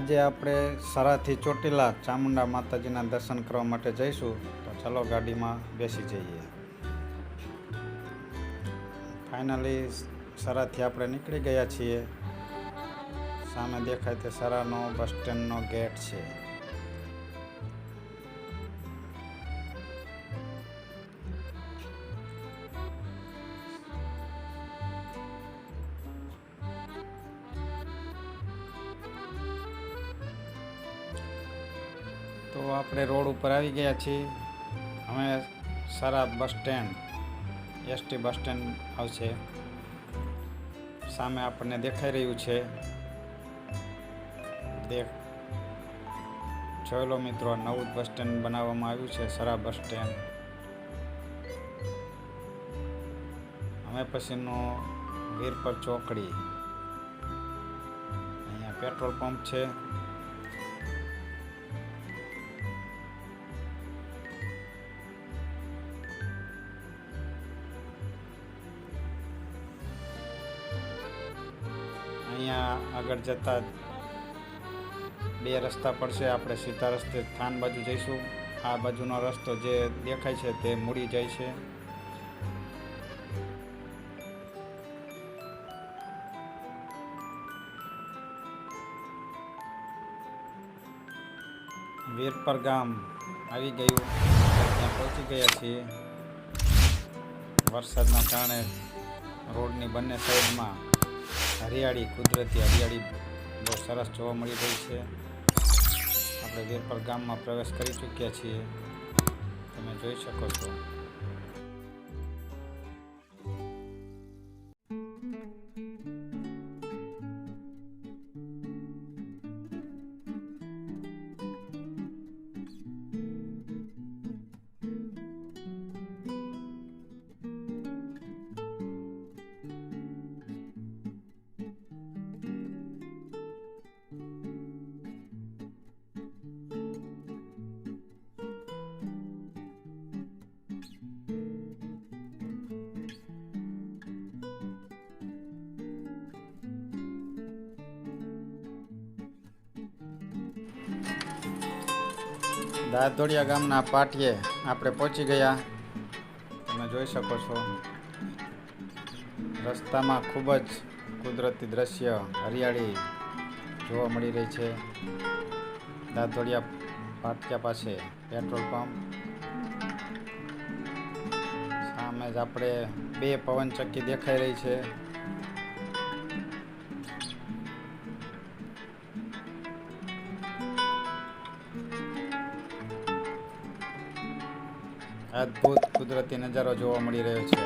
આજે આપણે સરાથી ચોટીલા ચામુંડા માતાજીના દર્શન કરવા માટે જઈશું, તો ચાલો ગાડીમાં બેસી જઈએ। ફાઇનલી સરાથી આપણે નીકળી ગયા છીએ। સામે દેખાય તે સરાનો બસ સ્ટેન્ડનો ગેટ છે। તો આપણે રોડ ઉપર આવી ગયા છીએ। અમે સરા bus stand ST bus stand આવશે, સામે આપણને દેખાઈ રહ્યું છે। જોઈ લો મિત્રો, નવું બસ સ્ટેન્ડ બનાવવામાં આવ્યું છે, સરા બસ સ્ટેન્ડ। અમે પછીનું વીરપર ચોકડી, અહીંયા પેટ્રોલ પંપ છે। અહીંયા આગળ જતા બે રસ્તા પડશે। આપણે સીધા રસ્તે થાન બાજુ જઈશું। આ બાજુનો રસ્તો જે દેખાય છે તે મૂડી જાય છે। વીરપર ગામ આવી ગયું, ત્યાં પહોંચી ગયા છીએ। વરસાદના કારણે રોડની બંને સાઈડમાં હરિયાળી, કુદરતી હરિયાળી બહુ સરસ જોવા મળી રહી છે। આપણે વીરપર ગામમાં પ્રવેશ કરી ચૂક્યા છીએ, તમે જોઈ શકો છો। દાદોડિયા ગામના પાટીએ આપણે પહોંચી ગયા, તમે જોઈ શકો છો। રસ્તામાં ખૂબ જ કુદરતી દ્રશ્ય, હરિયાળી જોવા મળી રહી છે। દાદોડિયા પાટિયા પાસે પેટ્રોલ પંપ, સામે જ આપણે બે પવનચક્કી દેખાઈ રહી છે। અદ્ભુત કુદરતી નજારો જોવા મળી રહ્યો છે।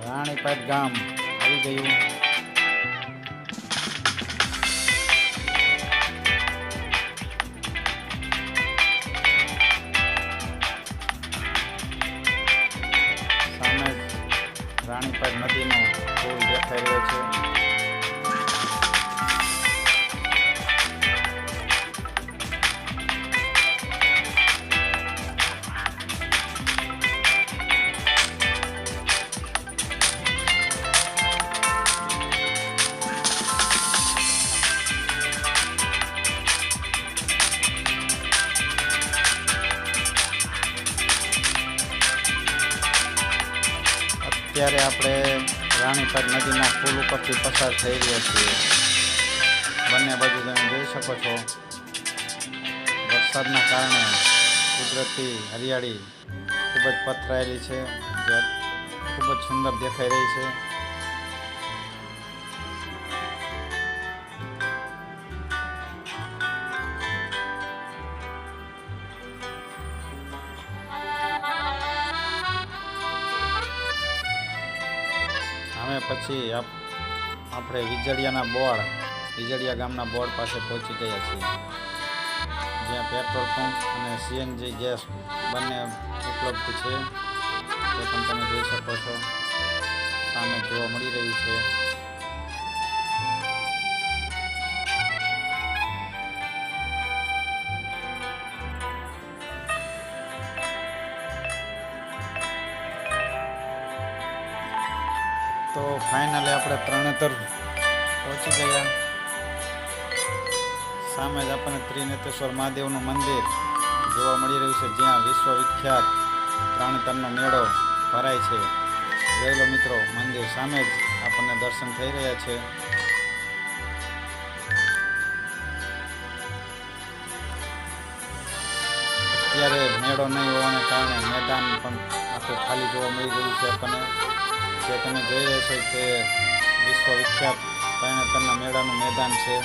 રાણીપાટ ગામ આવી ગયું। રાણીપાટ નદીનો પુલ દેખાઈ રહ્યો છે। અત્યારે આપણે રાણીપાટ નદીના પુલ ઉપરથી પસાર થઈ રહ્યા છીએ। બંને બાજુ તમે જોઈ શકો છો, વરસાદના કારણે કુદરતી હરિયાળી ખૂબ જ પથરાયેલી છે, જે ખૂબ જ સુંદર દેખાઈ રહી છે। અમે પછી આપણે વિજળિયા ગામના બોર્ડ પાસે પહોંચી ગયા છીએ, જ્યાં પેટ્રોલ પંપ અને સીએનજી ગેસ બંને ઉપલબ્ધ છે, તે પણ તમે જોઈ શકો છો। સામે જોવા મળી રહ્યું છે। તો ફાઇનલી આપણે તરણેતર પહોંચી ગયા. સામે જ આપણને ત્રિનેત્રેશ્વર મહાદેવનું મંદિર જોવા મળી રહ્યું છે, જ્યાં વિશ્વવિખ્યાત તરણેતરનો મેળો ભરાય છે. જોઈ લો મિત્રો, મંદિર સામે જ આપણને દર્શન થઈ રહ્યા છે. અત્યારે મેળો નહીં હોવાને કારણે મેદાન પણ આખું ખાલી જોવા મળી રહ્યું છે આપણને. જે તમે જોઈ રહ્યા છો તે વિશ્વવિખ્યાત તરણેતરના મેળાનું મેદાન છે.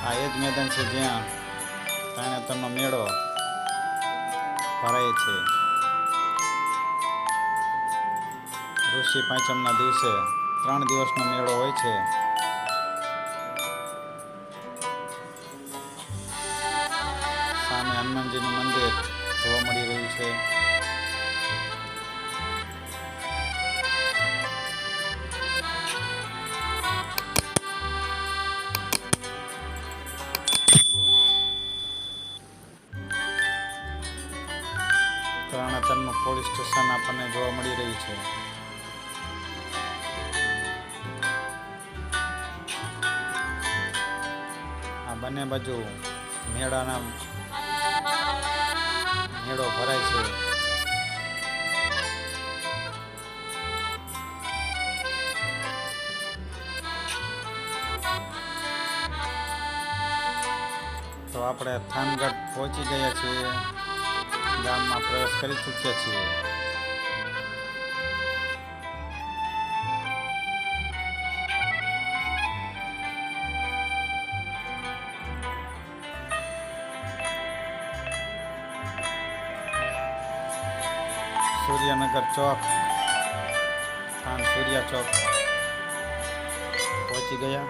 આ એ જ મેદાન છે જ્યાં તરણેતરનો મેળો ભરાય છે. ઋષિ પાંચમના દિવસે 3 દિવસનો મેળો હોય છે. સામે હનુમાનજીનું મંદિર જોવા મળી રહ્યું છે. તરણેતરનું પોલીસ સ્ટેશન આપણને જોવા મળી રહ્યું છે. આ બંને બાજુ મેળો ભરાય છે. તો આપણે થાનગઢ પહોંચી ગયા છીએ. ગામમાં પ્રવેશ કરી ચૂક્યા છીએ. સૂર્યનગર ચોક, થાન સૂર્યા ચોક પહોંચી ગયા.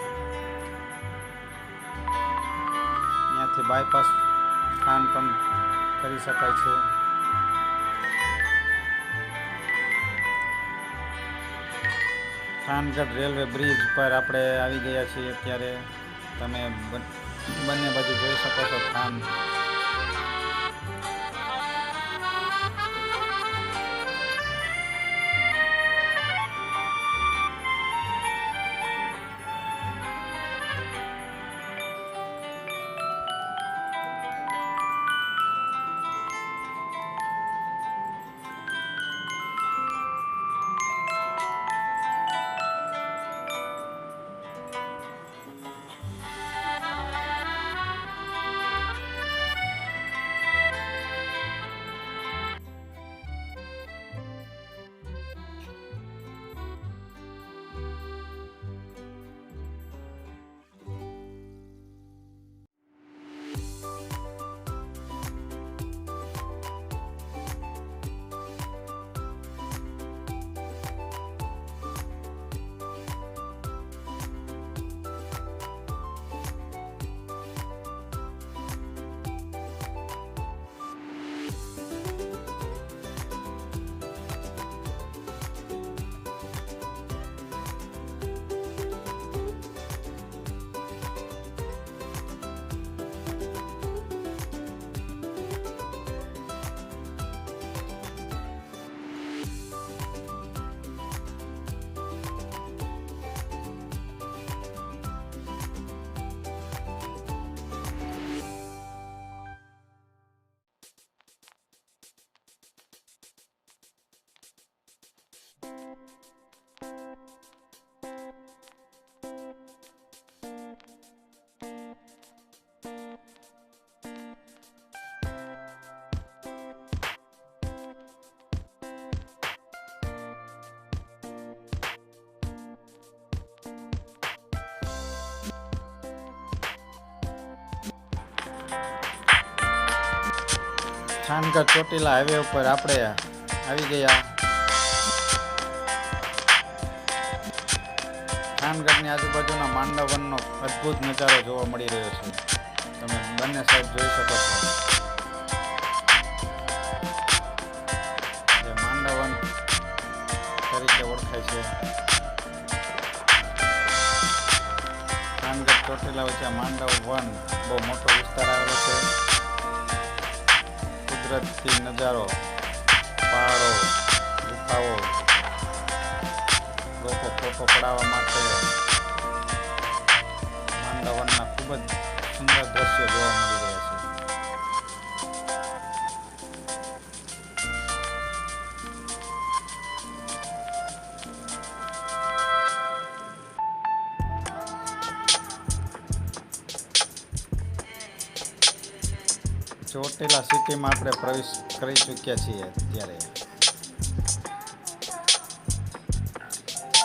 અહીંયાથી બાયપાસ થાન પણ કરી શકાય છે. થાનગઢ રેલવે બ્રિજ પર આપણે આવી ગયા છીએ. અત્યારે તમે બંને બાજુ જોઈ શકો છો થાન. થાનગઢ ચોટીલા હાઈવે ઉપર આપણે આવી ગયા. થાનગઢની આજુબાજુના માંડવનનો અદ્ભુત નજારો જોવા મળી રહ્યો છે. તમે બંને સાઈડ જોઈ શકો છો. જે માંડવન તરીકે ઓળખાય છે. થાનગઢ ચોટીલા વચ્ચે માંડવન બહુ મોટો વિસ્તાર આવેલો છે. કુદરતી નજારો, પહાડો, ગુફાઓ, ફોટો પડાવવા માટે માંડવનના ખૂબ જ સુંદર દ્રશ્યો જોવા મળી રહ્યા છે. ચોટીલા સિટીમાં આપણે પ્રવેશ કરી ચૂક્યા છીએ. અત્યારે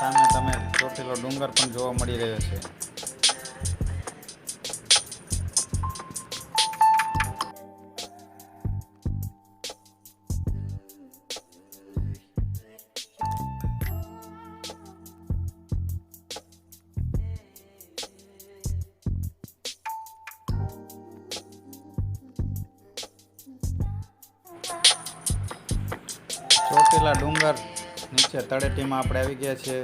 સામે તમે ચોટીલો ડુંગર પણ જોવા મળી રહ્યો છે. ચોટીલા ડુંગર નીચે તળેટીમાં આપણે આવી ગયા છીએ.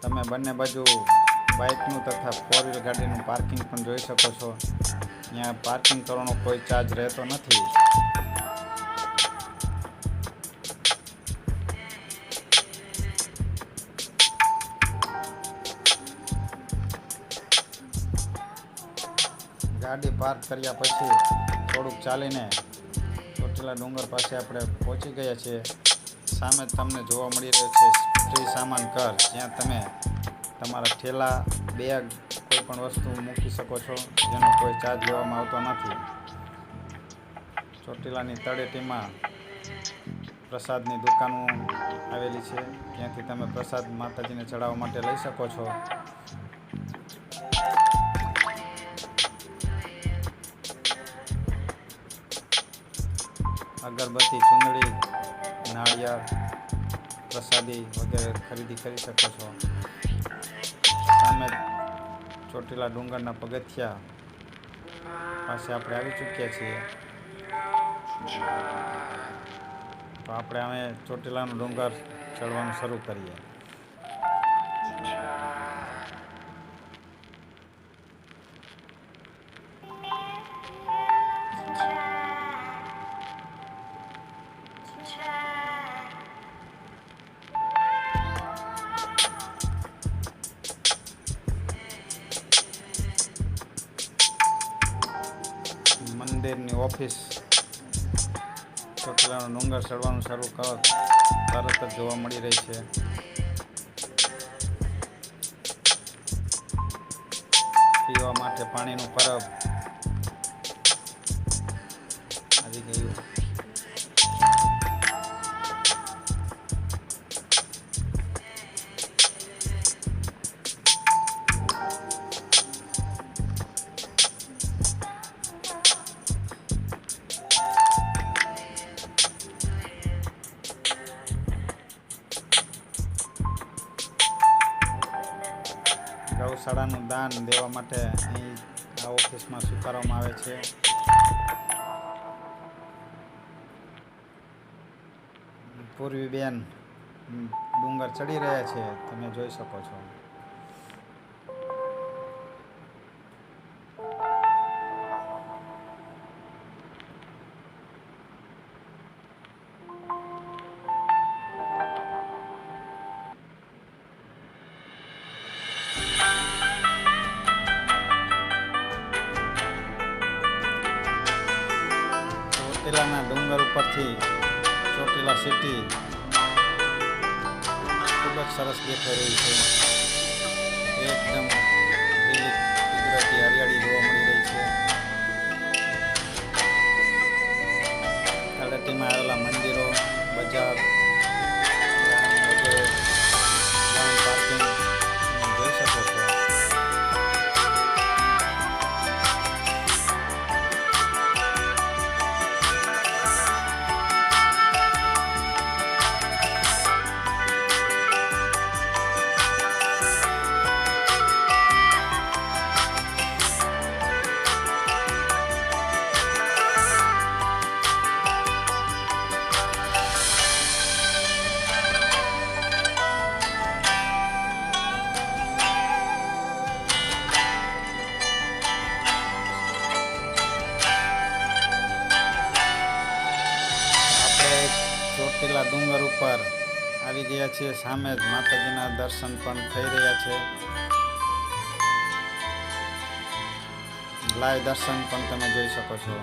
તમે બંને બાજુ બાઇકનું તથા 4 વ્હીલ ગાડીનું પાર્કિંગ પણ જોઈ શકો છો. અહીંયા પાર્કિંગ કરવાનો કોઈ ચાર્જ રહેતો નથી. ગાડી પાર્ક કર્યા પછી થોડુંક ચાલીને ચોટીલા ડુંગર પાસે આપણે પહોંચી ગયા છીએ. સામે તમને જોવા મળી રહ્યો છે શ્રી સામાન ઘર, જ્યાં તમે તમારા ઠેલા, બેગ, કોઈ પણ વસ્તુ મૂકી શકો છો, જેનો કોઈ ચાર્જ લેવામાં આવતો નથી. ચોટીલાની તળેટીમાં પ્રસાદની દુકાનો આવેલી છે, ત્યાંથી તમે પ્રસાદ માતાજીને ચડાવવા માટે લઈ શકો છો. અગરબત્તી, ચૂંદડી, નાળિયેર, પ્રસાદી વગેરે ખરીદી કરી શકો છો. સામે ચોટીલા ડુંગરના પગથિયા પાસે આપણે આવી ચૂક્યા છીએ. તો આપણે હવે ચોટીલાનો ડુંગર ચડવાનું શરૂ કરીએ. મંદિરની ઓફિસ ચોટીલાનો ડુંગર ચડવાનું શરૂ તરત જ જોવા મળી રહી છે. પીવા માટે પાણીનું પરબ આવી ગયું. ગૌશાળાનું દાન દેવા માટે અહીં આ ઓફિસમાં સ્વીકારવામાં આવે છે. પૂર્વીબેન ડુંગર ચડી રહ્યા છે, તમે જોઈ શકો છો. ચોટીલાના ડુંગર ઉપરથી ચોટીલા સિટી ખૂબ જ સરસ દેખાઈ રહી છે. એકદમ લીલી કુદરતી હરિયાળી જોવા મળી રહી છે. તળેટીમાં આવેલા મંદિરો, બજાર વગેરે પાર્કિંગ જોઈ શકો છો. ચોટીલા ડુંગર ઉપર આવી ગયા છીએ. સામે જ માતાજીના દર્શન પણ થઈ રહ્યા છે. લાઈવ દર્શન પણ તમે જોઈ શકો છો.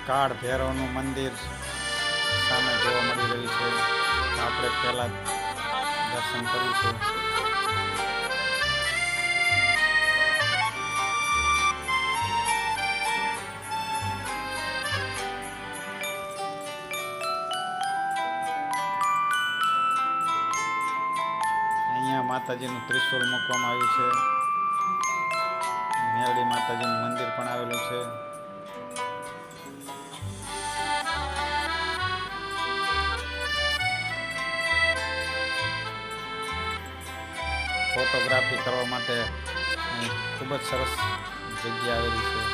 કાળ ભૈરવનું મંદિર સામે જોવા મળી રહ્યું છે. આપણે પહેલાં દર્શન કરીશું. અહીંયા માતાજીનું ત્રિશૂળ મૂકવામાં આવ્યું છે. મેરડી માતાજીનું મંદિર પણ આવેલું છે. ફોટોગ્રાફી કરવા માટે અહીં ખૂબ જ સરસ જગ્યા આવેલી છે.